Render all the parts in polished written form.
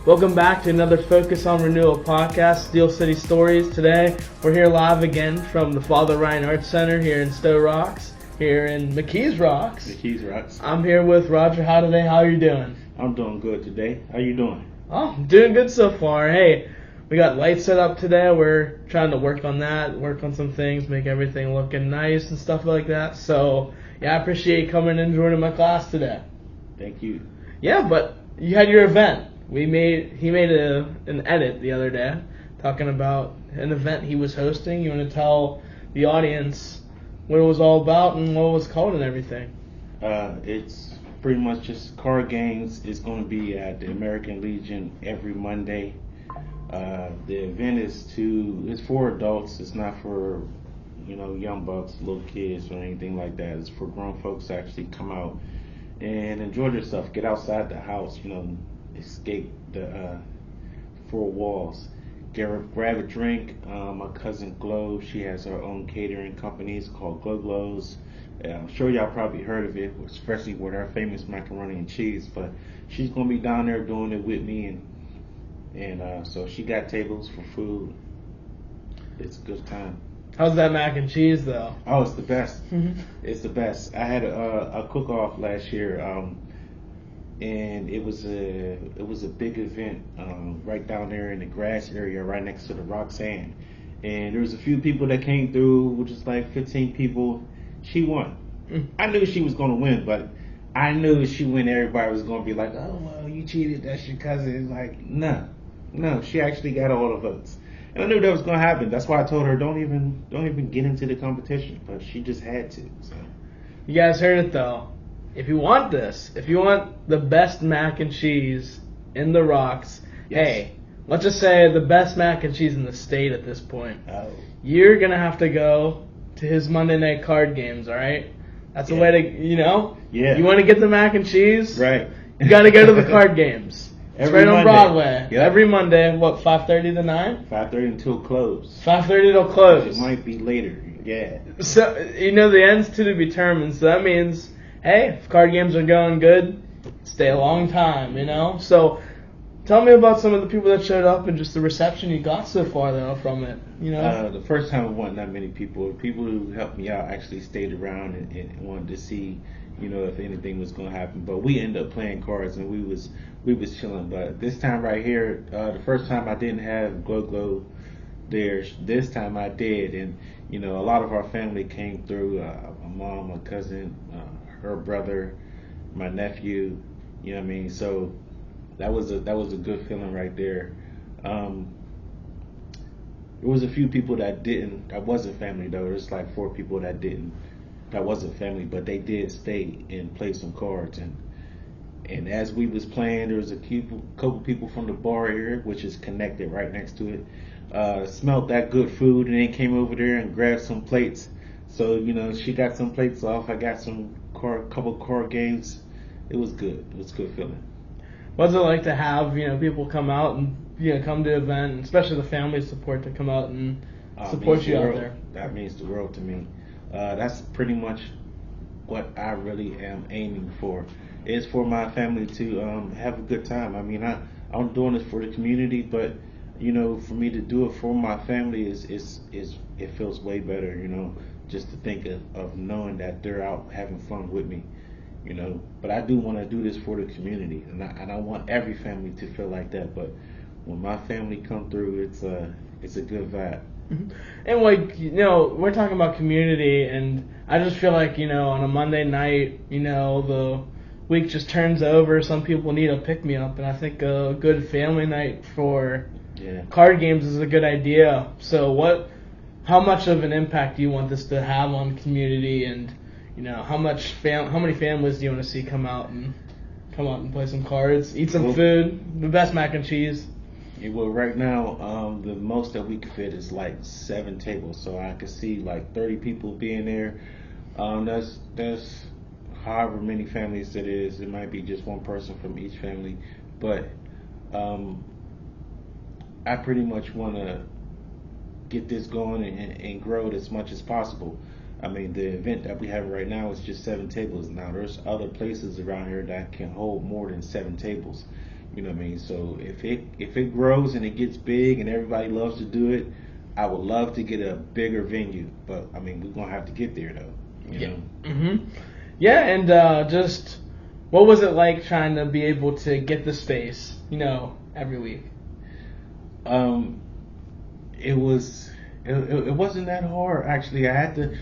Welcome back to another Focus on Renewal Podcast, Steel City Stories. Today, we're here live again from the Father Ryan Arts Center here in Stowe Rocks, here in McKees Rocks. McKees Rocks. I'm here with Roger Howell today. How are you doing? I'm doing good today. How you doing? Oh, I'm doing good so far. Hey, we got lights set up today. We're trying to work on that, work on some things, make everything looking nice and stuff like that. So, yeah, I appreciate you coming and joining my class today. Thank you. Yeah, but you had your event. He made an edit the other day talking about an event he was hosting. You want to tell the audience what it was all about and what it was called and everything? It's pretty much just card games. It's going to be at the American Legion every Monday. The event it's for adults. It's not for young bucks, little kids, or anything like that. It's for grown folks to actually come out and enjoy themselves. Get outside the house. Escape the four walls. Grab a drink. My cousin Glow, she has her own catering company. It's called Glow Glows. I'm sure y'all probably heard of it, especially with her famous macaroni and cheese. But she's gonna be down there doing it with me, and so she got tables for food. It's a good time. How's that mac and cheese though? Oh, it's the best. It's the best. I had a cook-off last year. And it was a big event right down there in the grass area, right next to the Roxanne. And there was a few people that came through, which is like 15 people. She won. I knew she was going to win, but I knew if she won, everybody was going to be like, "Oh well, you cheated. That's your cousin." It's like, no, she actually got all the votes, and I knew that was going to happen. That's why I told her don't even get into the competition, but she just had to. So you guys heard it though. If you want the best mac and cheese in the Rocks, yes. Hey, let's just say the best mac and cheese in the state at this point, you're going to have to go to his Monday night card games, all right? That's a way to, Yeah. You want to get the mac and cheese? Right. You got to go to the card games. It's right on Broadway. Yep. Every Monday, 5:30 to 9? 5:30 until close. 5:30 till close. It might be later, yeah. So, the end's to be determined, so that means... Hey, if card games are going good, stay a long time, So, tell me about some of the people that showed up and just the reception you got so far, though, from it, The first time it wasn't that many people. People who helped me out actually stayed around and wanted to see, if anything was going to happen. But we ended up playing cards and we was chilling. But this time right here, the first time I didn't have Glow there. This time I did, and a lot of our family came through. My mom, my cousin, her brother, my nephew. So that was a good feeling right there. There was a few people that wasn't family though. There's like 4 people that wasn't family, but they did stay and play some cards. And as we was playing, there was a couple people from the bar area, which is connected right next to it. Smelled that good food, and they came over there and grabbed some plates. So she got some plates off. I got couple card games. It was good. It was a good feeling. What's it like to have people come out and come to the event, and especially the family support to come out and support you out there? That means the world to me. That's pretty much what I really am aiming for. Is for my family to have a good time. I mean, I'm doing this for the community, but for me to do it for my family is it feels way better. Just to think of knowing that they're out having fun with me, But I do want to do this for the community, and I want every family to feel like that. But when my family come through, it's a good vibe. And we're talking about community, and I just feel like on a Monday night, the week just turns over. Some people need a pick me up, and I think a good family night for card games is a good idea. So how much of an impact do you want this to have on the community, and how many families do you want to see come out and play some cards, eat some food, the best mac and cheese? Yeah, well, right now the most that we can fit is like 7 tables, so I could see like 30 people being there. That's however many families it is. It might be just one person from each family, but I pretty much want to get this going and grow it as much as possible. I mean, the event that we have right now is just 7 tables. Now, there's other places around here that can hold more than 7 tables. You know what I mean? So if it grows and it gets big and everybody loves to do it, I would love to get a bigger venue. But I mean, we're gonna have to get there though. You know? Mm-hmm. Yeah, and just what was it like trying to be able to get the space, every week? It was. It wasn't that hard actually. I had to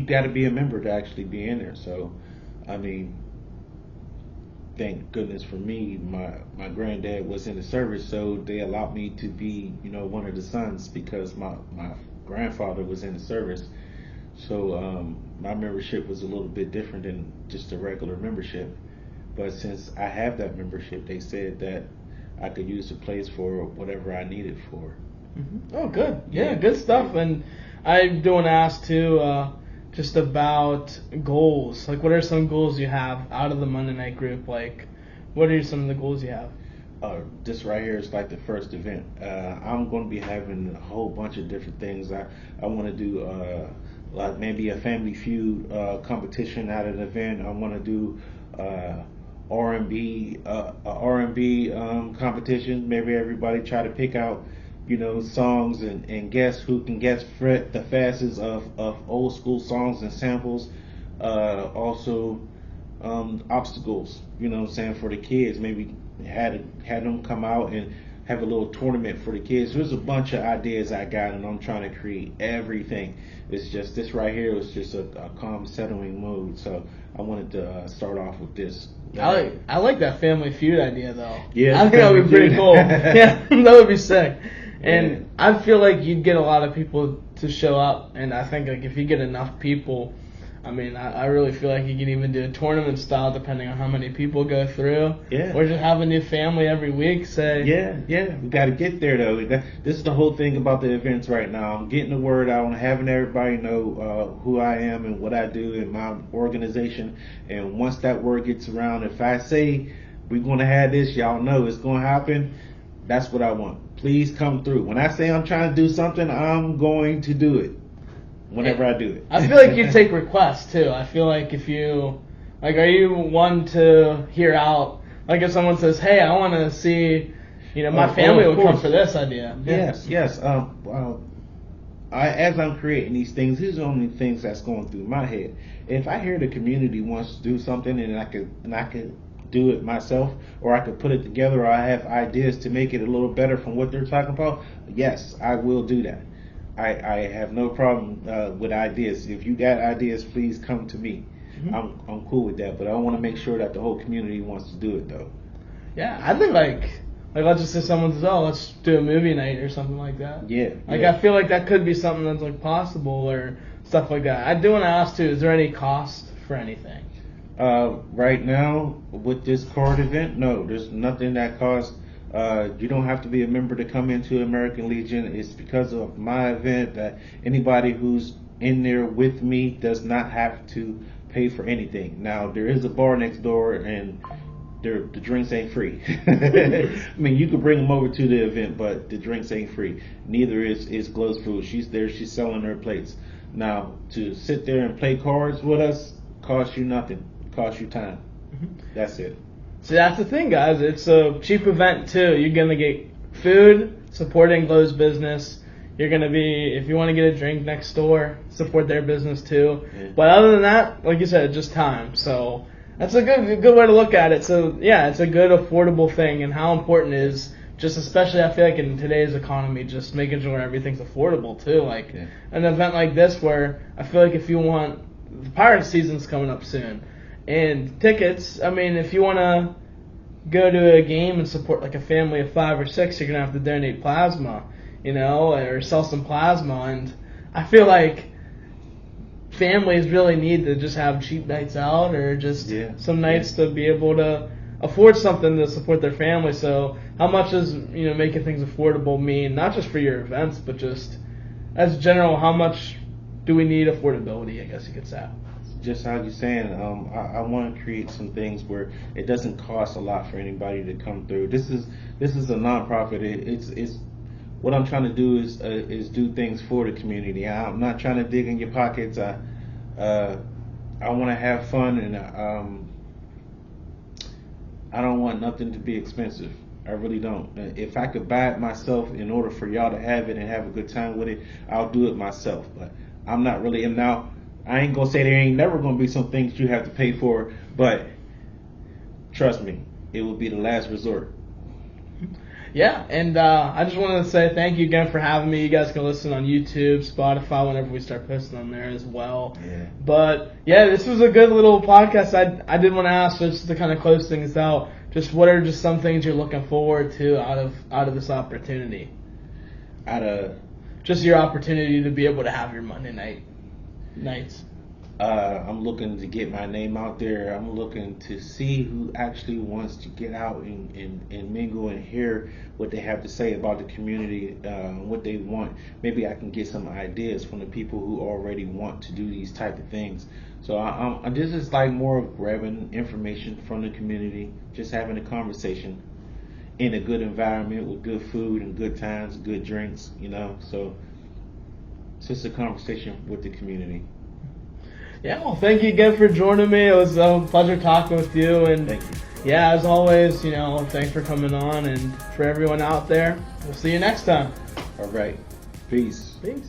got to be a member to actually be in there. So, I mean, thank goodness for me, my granddad was in the service, so they allowed me to be, one of the sons because my grandfather was in the service. So my membership was a little bit different than just a regular membership. But since I have that membership, they said that I could use the place for whatever I needed for. Mm-hmm. Oh, good. Yeah, good stuff. And I do want to ask too, just about goals. Like, what are some goals you have out of the Monday night group? Like, what are some of the goals you have? This right here is like the first event. I'm going to be having a whole bunch of different things. I want to do like maybe a Family Feud competition at an event. I want to do R&B competition. Maybe everybody try to pick out songs and guess who can guess the fastest of old school songs and samples. Also obstacles, for the kids. Maybe had them come out and have a little tournament for the kids. There's a bunch of ideas I got, and I'm trying to create everything. It's just this right here was just a calm, settling mood. So I wanted to start off with this. I like that Family Feud idea though. Yeah, I think that would be pretty cool. Yeah, that would be sick. And I feel like you'd get a lot of people to show up, and I think like if you get enough people, I mean, I really feel like you can even do a tournament style depending on how many people go through. Yeah. Or just have a new family every week, say. Yeah. We got to get there, though. This is the whole thing about the events right now. I'm getting the word out and having everybody know who I am and what I do in my organization. And once that word gets around, if I say we're going to have this, y'all know it's going to happen. That's what I want. Please come through. When I say I'm trying to do something, I'm going to do it. Whenever I do it. I feel like you take requests too. I feel like if you, like, are you one to hear out, like if someone says, hey, I want to see, my family would come for this idea. Yes. As I'm creating these things, these are the only things that's going through my head. If I hear the community wants to do something and I could do it myself, or I could put it together, or I have ideas to make it a little better from what they're talking about, yes, I will do that. I have no problem with ideas. If you got ideas, please come to me. Mm-hmm. I'm cool with that, but I want to make sure that the whole community wants to do it though. Yeah, I think like let's just say someone says, oh, let's do a movie night or something like that. Yeah. I feel like that could be something that's like possible or stuff like that. I do want to ask too, is there any cost for anything? Right now with this card event, no, there's nothing that costs. You don't have to be a member to come into American Legion. It's because of my event that anybody who's in there with me does not have to pay for anything. Now, there is a bar next door, and the drinks ain't free. I mean, you could bring them over to the event, but the drinks ain't free. Neither is Glow's Food. She's there. She's selling her plates. Now, to sit there and play cards with us costs you nothing. It costs you time. Mm-hmm. That's it. So that's the thing, guys. It's a cheap event, too. You're going to get food, supporting Glow's business. You're going to be, if you want to get a drink next door, support their business, too. Yeah. But other than that, like you said, just time. So that's a good way to look at it. So, yeah, it's a good, affordable thing. And how important is just especially, I feel like, in today's economy, just making sure everything's affordable, too. Like an event like this where I feel like if you want, the Pirates season's coming up soon. And tickets, I mean, if you want to go to a game and support like a family of 5 or 6, you're going to have to donate plasma, or sell some plasma. And I feel like families really need to just have cheap nights out or just some nights to be able to afford something to support their family. So how much does, making things affordable mean, not just for your events, but just as general, how much do we need affordability, I guess you could say? Just how you're saying, I want to create some things where it doesn't cost a lot for anybody to come through. This is a nonprofit. It's what I'm trying to do is do things for the community. I'm not trying to dig in your pockets. I want to have fun, and I don't want nothing to be expensive. I really don't. If I could buy it myself in order for y'all to have it and have a good time with it, I'll do it myself. But I'm not really. And now, I ain't gonna say there ain't never gonna be some things you have to pay for, but trust me, it will be the last resort. Yeah, and I just wanted to say thank you again for having me. You guys can listen on YouTube, Spotify, whenever we start posting on there as well. Yeah. But yeah, this was a good little podcast. I did want to ask just to kind of close things out. Just what are just some things you're looking forward to out of this opportunity? Just your opportunity to be able to have your Monday nights. I'm looking to get my name out there. I'm looking to see who actually wants to get out and mingle and hear what they have to say about the community, what they want. Maybe I can get some ideas from the people who already want to do these type of things. So this is like more of grabbing information from the community, just having a conversation in a good environment with good food and good times, good drinks, So it's just a conversation with the community. Yeah, well, thank you again for joining me. It was a pleasure talking with you. And thank you. Yeah, as always, thanks for coming on. And for everyone out there, we'll see you next time. All right. Peace. Peace.